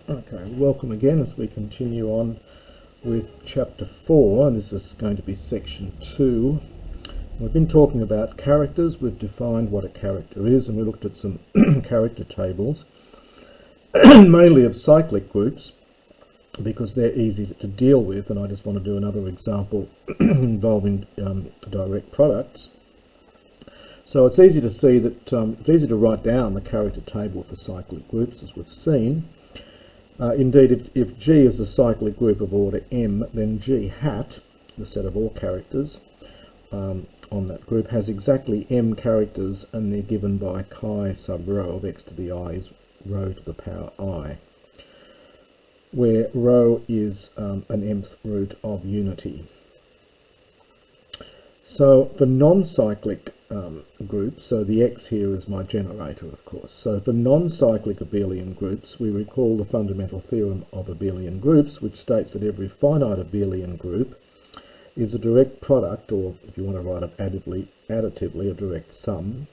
Okay, welcome again as we continue on with chapter 4, and this is going to be section 2. We've been talking about characters. We've defined what a character is, and we looked at some character tables, mainly of cyclic groups, because they're easy to deal with, and I just want to do another example involving direct products. So it's easy to see that it's easy to write down the character table for cyclic groups, as we've seen. Indeed, if G is a cyclic group of order M, then G hat, the set of all characters on that group, has exactly M characters, and they're given by chi sub rho of x to the I is rho to the power I, where rho is an mth root of unity. So for non-cyclic groups, so the x here is my generator, of course. So for non-cyclic Abelian groups, we recall the fundamental theorem of Abelian groups, which states that every finite Abelian group is a direct product, or if you want to write it additively, a direct sum.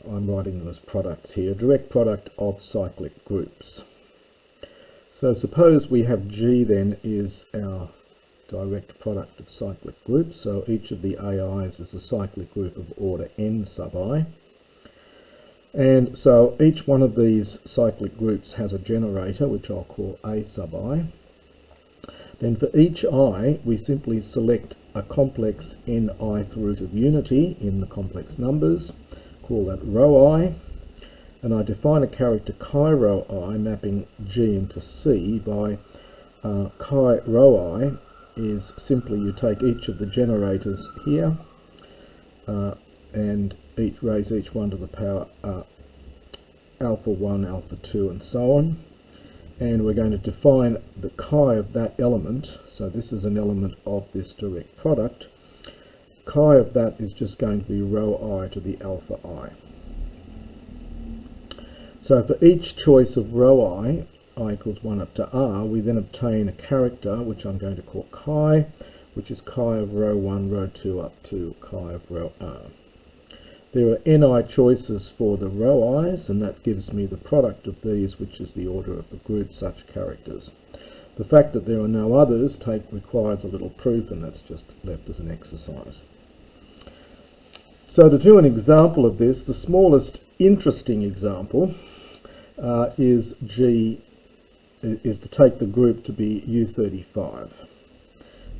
I'm writing them as products here, direct product of cyclic groups. So suppose we have G then is our direct product of cyclic groups, so each of the AIs is a cyclic group of order n sub I, and so each one of these cyclic groups has a generator, which I'll call A sub I. Then for each I, we simply select a complex nth root of unity in the complex numbers, call that rho I, and I define a character chi rho I mapping G into C by chi rho I is simply you take each of the generators here and raise each one to the power alpha 1, alpha 2 and so on, and we're going to define the chi of that element. So this is an element of this direct product. Chi of that is just going to be rho I to the alpha I. So for each choice of rho I equals 1 up to R, we then obtain a character which I'm going to call chi, which is chi of rho 1, rho 2 up to chi of rho R. There are ni choices for the rho i's, and that gives me the product of these, which is the order of the group such characters. The fact that there are no others requires a little proof, and that's just left as an exercise. So to do an example of this, the smallest interesting example is to take the group to be U35.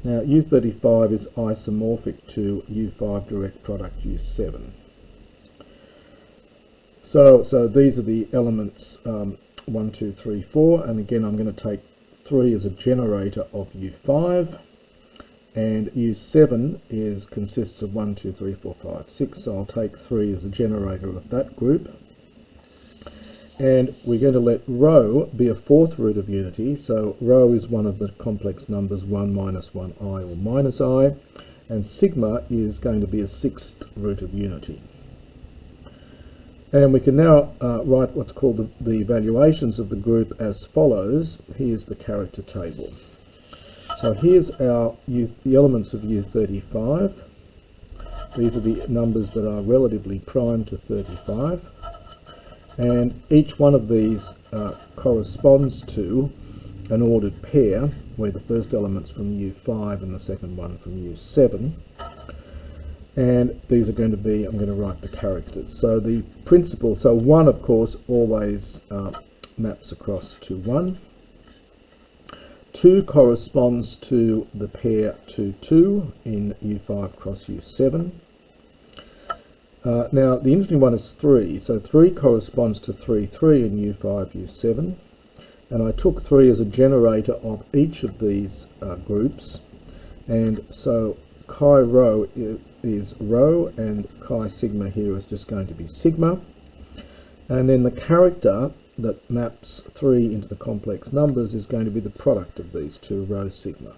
Now U35 is isomorphic to U5 direct product U7. So these are the elements 1, 2, 3, 4, and again I'm going to take 3 as a generator of U5, and U7 consists of 1, 2, 3, 4, 5, 6, so I'll take 3 as a generator of that group. And we're going to let rho be a fourth root of unity, so rho is one of the complex numbers 1 minus 1i or minus I, and sigma is going to be a sixth root of unity. And we can now write what's called the evaluations of the group as follows. Here's the character table. So here's the elements of U35. These are the numbers that are relatively prime to 35. And each one of these corresponds to an ordered pair, where the first element's from U5 and the second one from U7. And these are going to be, I'm going to write the characters. So the principal, so 1 of course always maps across to 1. 2 corresponds to the pair 2, 2 in U5 cross U7. Now the interesting one is 3, so 3 corresponds to 3, 3 in U5, U7, and I took 3 as a generator of each of these groups, and so chi rho is rho, and chi sigma here is just going to be sigma, and then the character that maps 3 into the complex numbers is going to be the product of these two, rho sigma.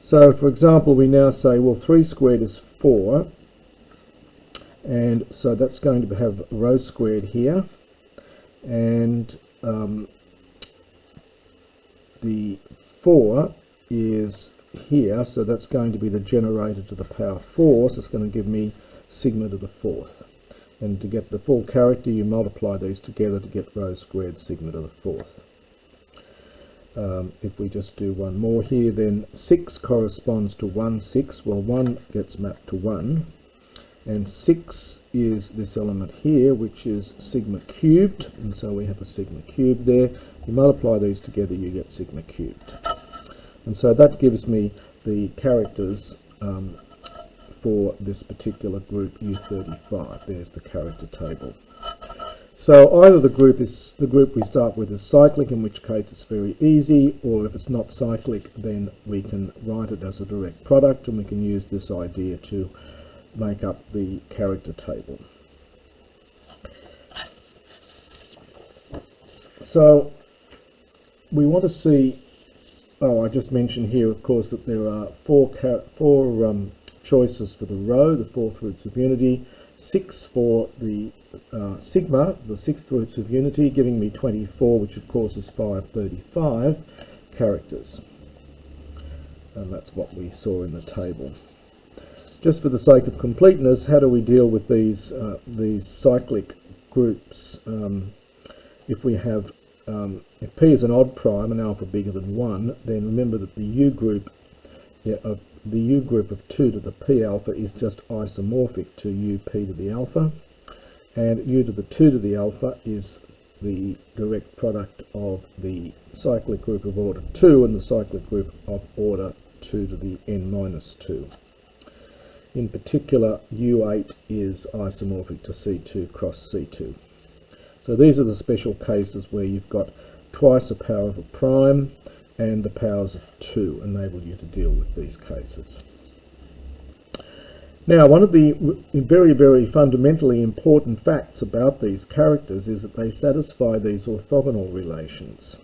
So for example, we now say, well, 3 squared is 4, and so that's going to have rho squared here, and the 4 is here, so that's going to be the generator to the power 4, so it's going to give me sigma to the 4th. And to get the full character, you multiply these together to get rho squared sigma to the fourth. If we just do one more here, then 6 corresponds to 1, 6. Well, 1 gets mapped to 1. And 6 is this element here, which is sigma cubed. And so we have a sigma cubed there. You multiply these together, you get sigma cubed. And so that gives me the characters for this particular group U35. There's the character table. So either the group we start with is cyclic, in which case it's very easy, or if it's not cyclic, then we can write it as a direct product, and we can use this idea to make up the character table. So we want to see, I just mentioned here, of course, that there are four choices for the rho, the fourth roots of unity, 6 for the sigma, the sixth roots of unity, giving me 24, which of course is 535 characters. And that's what we saw in the table. Just for the sake of completeness, how do we deal with these cyclic groups? If we have, if P is an odd prime and alpha bigger than 1, then remember that the U group of 2 to the P alpha is just isomorphic to U P to the alpha, and U to the 2 to the alpha is the direct product of the cyclic group of order 2 and the cyclic group of order 2 to the n minus 2. In particular, U8 is isomorphic to C2 cross C2. So these are the special cases where you've got twice the power of a prime and the powers of 2 enable you to deal with these cases. Now, one of the very, very fundamentally important facts about these characters is that they satisfy these orthogonal relations.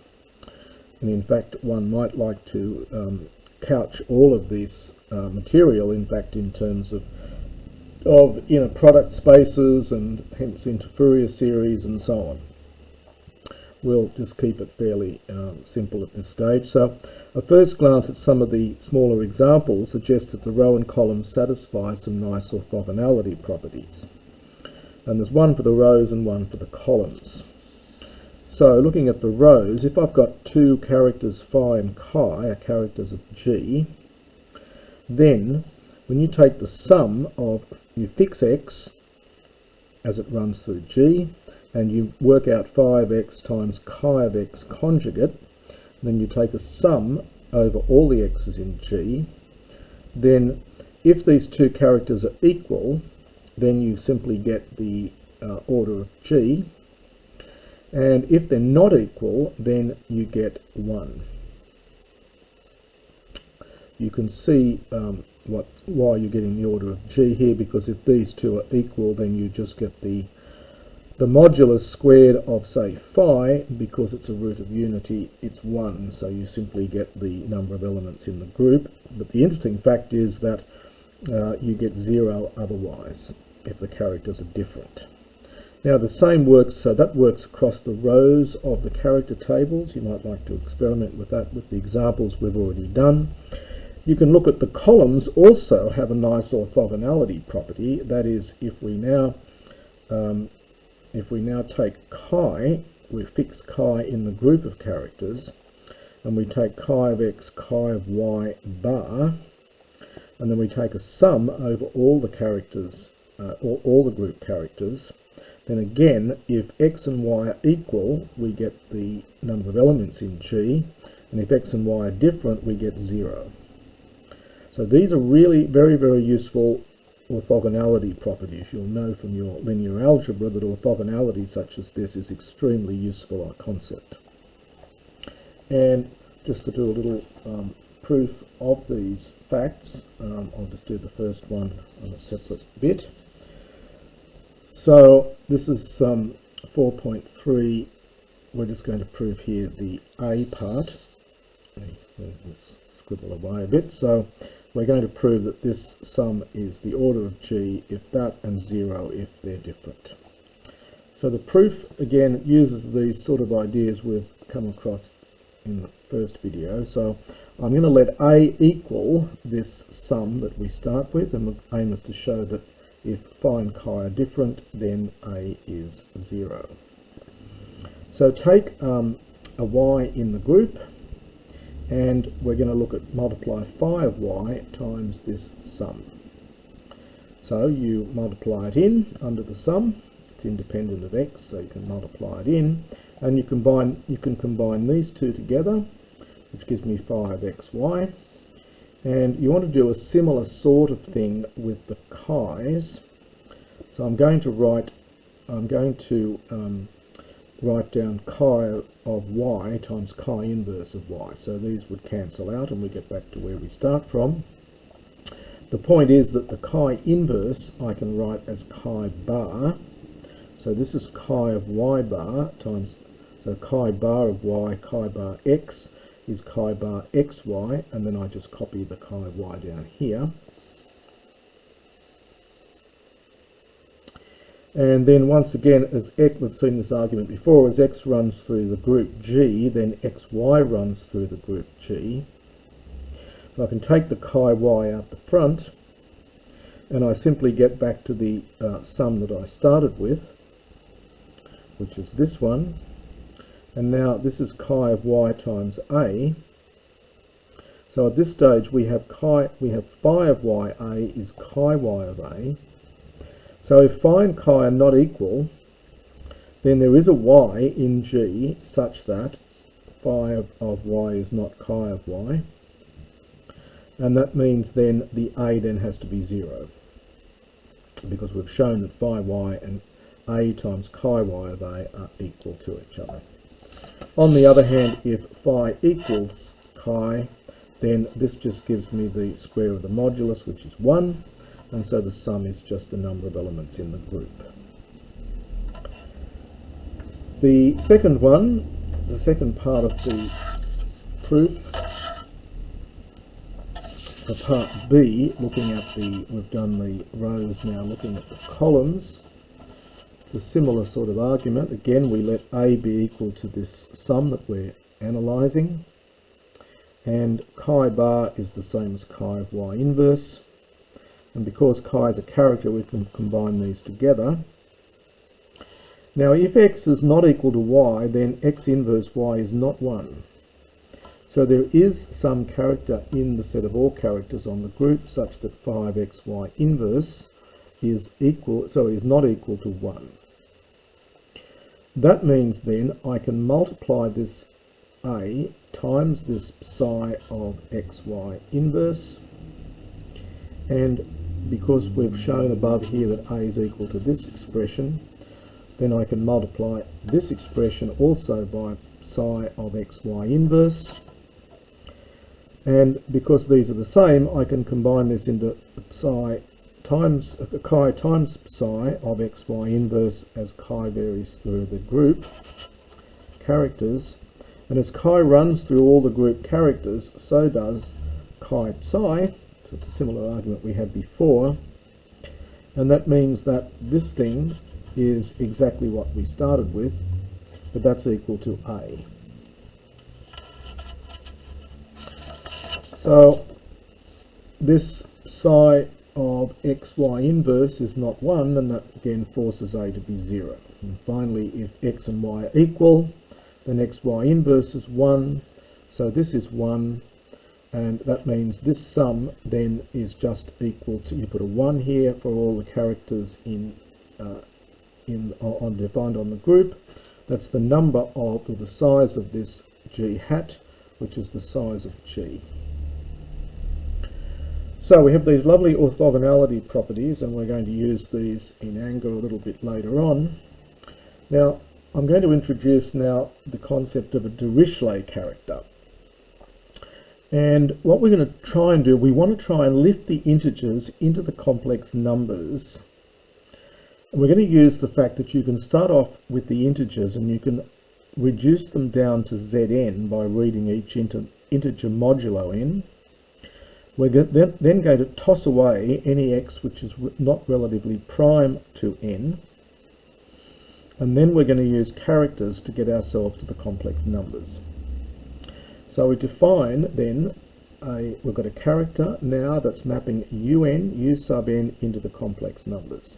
And in fact, one might like to couch all of this material, in fact, in terms of inner product spaces and hence into Fourier series and so on. We'll just keep it fairly simple at this stage. So a first glance at some of the smaller examples suggests that the row and column satisfy some nice orthogonality properties. And there's one for the rows and one for the columns. So looking at the rows, if I've got two characters phi and chi, are characters of G, then when you take the sum of, you fix x as it runs through G, and you work out phi of x times chi of x conjugate, then you take a sum over all the x's in G, then if these two characters are equal, then you simply get the order of G, and if they're not equal, then you get 1. You can see why you're getting the order of G here, because if these two are equal, then you just get the modulus squared of, say, phi, because it's a root of unity, it's 1, so you simply get the number of elements in the group. But the interesting fact is that you get 0 otherwise, if the characters are different. Now the same works, so that works across the rows of the character tables. You might like to experiment with that with the examples we've already done. You can look at the columns, also have a nice orthogonality property. That is, if we now take chi, we fix chi in the group of characters, and we take chi of x, chi of y bar, and then we take a sum over all the characters, or all the group characters, then again, if x and y are equal, we get the number of elements in G, and if x and y are different, we get 0. So these are really very, very useful orthogonality properties. You'll know from your linear algebra that orthogonality such as this is extremely useful a concept. And just to do a little proof of these facts, I'll just do the first one on a separate bit. So this is 4.3. We're just going to prove here the A part. Let's scribble away a bit. So we're going to prove that this sum is the order of G if that, and 0 if they're different. So the proof, again, uses these sort of ideas we've come across in the first video. So I'm going to let A equal this sum that we start with, and the aim is to show that If phi and chi are different, then A is 0. So take a y in the group, and we're going to look at multiply phi of y times this sum. So you multiply it in under the sum. It's independent of x, so you can multiply it in, and you can combine these two together, which gives me phi of xy. And you want to do a similar sort of thing with the chi's. So I'm going to write down chi of y times chi inverse of y. So these would cancel out and we get back to where we start from. The point is that the chi inverse I can write as chi bar. So this is chi of y bar times, so chi bar of y, chi bar x is chi bar xy, and then I just copy the chi of y down here. And then once again, as x, we've seen this argument before, as x runs through the group G, then xy runs through the group G. So I can take the chi y out the front, and I simply get back to the sum that I started with, which is this one. And now this is chi of y times a. So at this stage we have phi of y a is chi y of a. So if phi and chi are not equal, then there is a y in G such that phi of y is not chi of y. And that means then the a then has to be 0. Because we've shown that phi y and a times chi y of a are equal to each other. On the other hand, if phi equals chi, then this just gives me the square of the modulus, which is 1, and so the sum is just the number of elements in the group. The second one, the second part of the proof, for part B, looking at we've done the rows now, looking at the columns. It's a similar sort of argument. Again, we let A be equal to this sum that we're analysing, and chi bar is the same as chi of y inverse, and because chi is a character, we can combine these together. Now if x is not equal to y, then x inverse y is not 1. So there is some character in the set of all characters on the group such that phi of xy inverse is not equal to 1. That means then I can multiply this a times this psi of xy inverse, and because we've shown above here that a is equal to this expression, then I can multiply this expression also by psi of xy inverse, and because these are the same, I can combine this into chi times psi of xy inverse as chi varies through the group characters, and as chi runs through all the group characters, so does chi psi. So it's a similar argument we had before, and that means that this thing is exactly what we started with, but that's equal to a. So this psi of xy inverse is not 1, and that again forces a to be 0. And finally, if x and y are equal, then xy inverse is 1, so this is 1, and that means this sum then is just equal to, you put a 1 here for all the characters defined on the group. That's the number of, or the size of this g hat, which is the size of g. So we have these lovely orthogonality properties, and we're going to use these in anger a little bit later on. Now, I'm going to introduce now the concept of a Dirichlet character. And what we're going to try and do, we want to try and lift the integers into the complex numbers. And we're going to use the fact that you can start off with the integers and you can reduce them down to Zn by reading each integer modulo n. We're then going to toss away any x which is not relatively prime to n, and then we're going to use characters to get ourselves to the complex numbers. So we define then we've got a character now that's mapping u sub n into the complex numbers.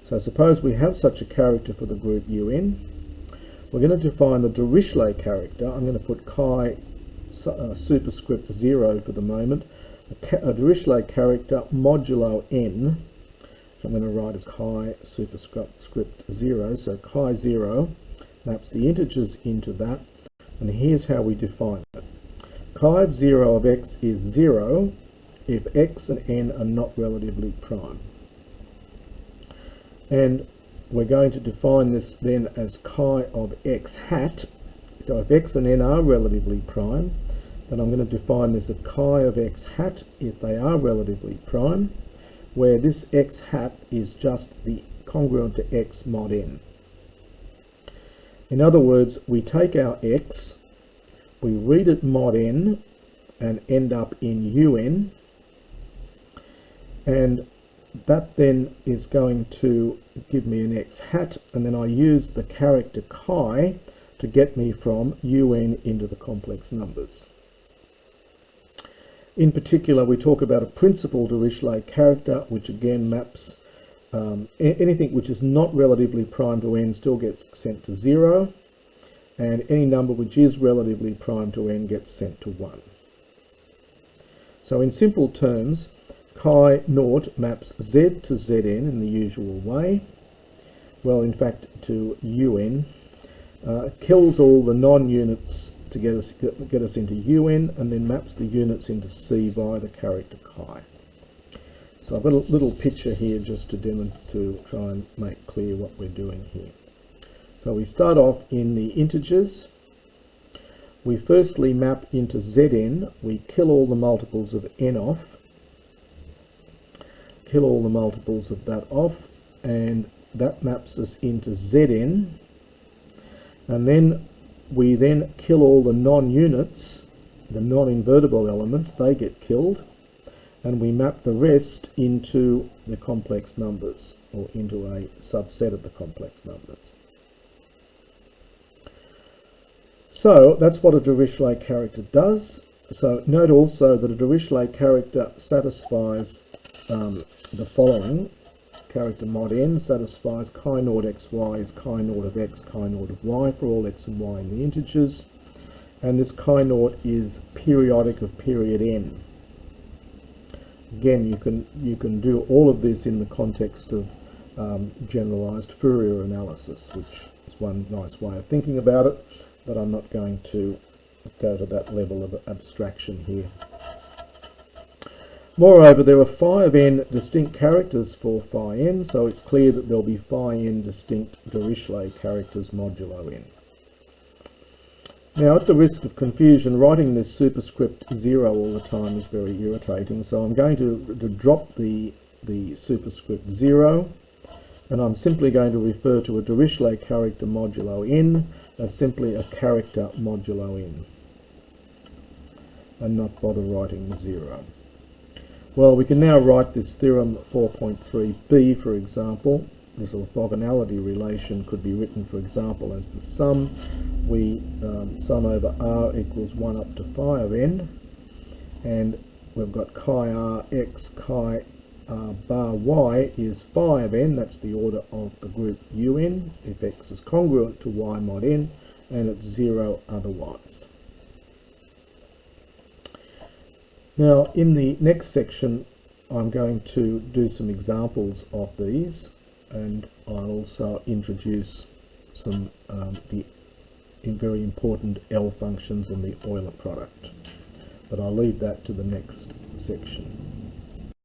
So suppose we have such a character for the group un. We're going to define the Dirichlet character. I'm going to put chi superscript 0 for the moment. A Dirichlet character modulo n, which I'm going to write as chi superscript 0. So chi 0 maps the integers into that, and here's how we define it. Chi of 0 of x is 0 if x and n are not relatively prime. And we're going to define this then as chi of x hat. So if x and n are relatively prime, then I'm going to define this as chi of x hat if they are relatively prime, where this x hat is just the congruent to x mod n. In other words, we take our x, we read it mod n, and end up in un, and that then is going to give me an x hat, and then I use the character chi to get me from un into the complex numbers. In particular, we talk about a principal Dirichlet character, which again maps anything which is not relatively prime to n still gets sent to 0, and any number which is relatively prime to n gets sent to 1. So in simple terms, chi naught maps z to zn in the usual way. Well, in fact, to un, kills all the non-units to get us into un, and then maps the units into c via the character chi. So I've got a little picture here just to try and make clear what we're doing here. So we start off in the integers. We firstly map into Zn. We kill all the multiples of n off. Kill all the multiples of that off, and that maps us into Zn. And then we then kill all the non-units, the non-invertible elements, they get killed, and we map the rest into the complex numbers, or into a subset of the complex numbers. So that's what a Dirichlet character does. So note also that a Dirichlet character satisfies the following. Character mod n satisfies chi naught xy is chi naught of x, chi naught of y for all x and y in the integers, and this chi naught is periodic of period n. Again, you can do all of this in the context of generalized Fourier analysis, which is one nice way of thinking about it, but I'm not going to go to that level of abstraction here. Moreover, there are phi of n distinct characters for phi n, so it's clear that there'll be phi n distinct Dirichlet characters modulo n. Now, at the risk of confusion, writing this superscript 0 all the time is very irritating, so I'm going to drop the superscript 0, and I'm simply going to refer to a Dirichlet character modulo n as simply a character modulo n, and not bother writing 0. Well, we can now write this theorem 4.3b, for example. This orthogonality relation could be written, for example, as the sum. We sum over r equals 1 up to phi of n, and we've got chi r x, chi r bar y is phi of n. That's the order of the group un, if x is congruent to y mod n, and it's 0 otherwise. Now, in the next section, I'm going to do some examples of these, and I'll also introduce some the very important L functions and the Euler product. But I'll leave that to the next section.